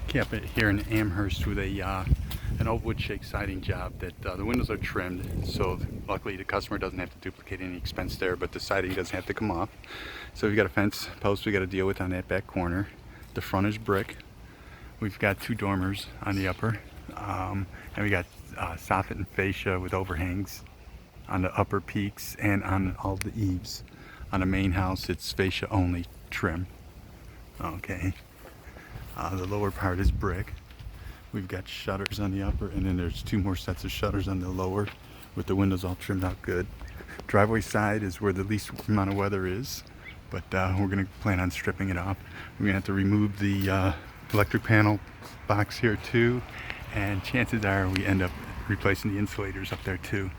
Camp it here in Amherst with an old wood shake siding job that the windows are trimmed, so luckily the customer doesn't have to duplicate any expense there, but the siding doesn't have to come off. So we've got a fence post we got to deal with on that back corner. The front is brick. We've got two dormers on the upper, and we got soffit and fascia with overhangs on the upper peaks and on all the eaves. On the main house, it's fascia only trim. Okay. The lower part is brick. We've got shutters on the upper, and then there's two more sets of shutters on the lower with the windows all trimmed out good. Driveway side is where the least amount of weather is, but we're going to plan on stripping it off. We're going to have to remove the electric panel box here too, and chances are we end up replacing the insulators up there too.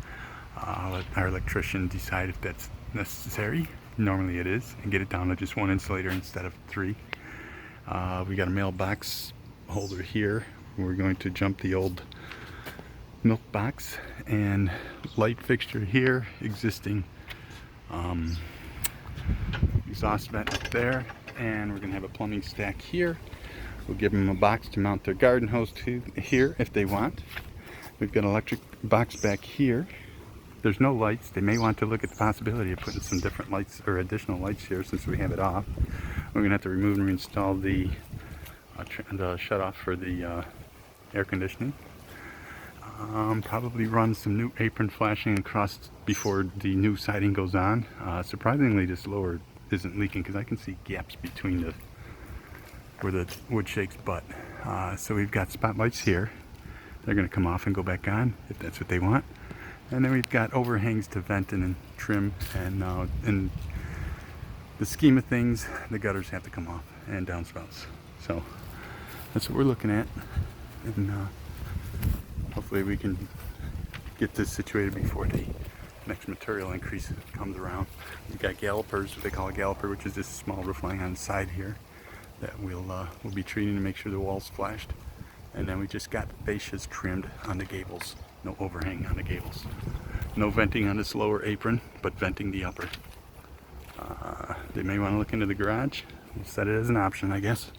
Let our electrician decide if that's necessary. Normally it is, and get it down to just one insulator instead of three. We got a mailbox holder here. We're going to jump the old milk box and light fixture here, existing exhaust vent up there, and we're going to have a plumbing stack here. We'll give them a box to mount their garden hose to here if they want. We've got an electric box back here. There's no lights. They may want to look at the possibility of putting some different lights or additional lights here since we have it off. We're going to have to remove and reinstall the shut off for the air conditioning. Probably run some new apron flashing across before the new siding goes on. Surprisingly, this lower isn't leaking because I can see gaps between where the wood shakes butt. So we've got spotlights here. They're going to come off and go back on if that's what they want. And then we've got overhangs to vent and trim, and in the scheme of things, the gutters have to come off and downspouts. So that's what we're looking at, and hopefully we can get this situated before the next material increase comes around. We've got gallopers, what they call a galloper, which is this small roof line on the side here that we'll be treating to make sure the wall's flashed. And then we just got fascias trimmed on the gables. No overhang on the gables. No venting on this lower apron, but venting the upper. They may want to look into the garage. We'll set it as an option, I guess.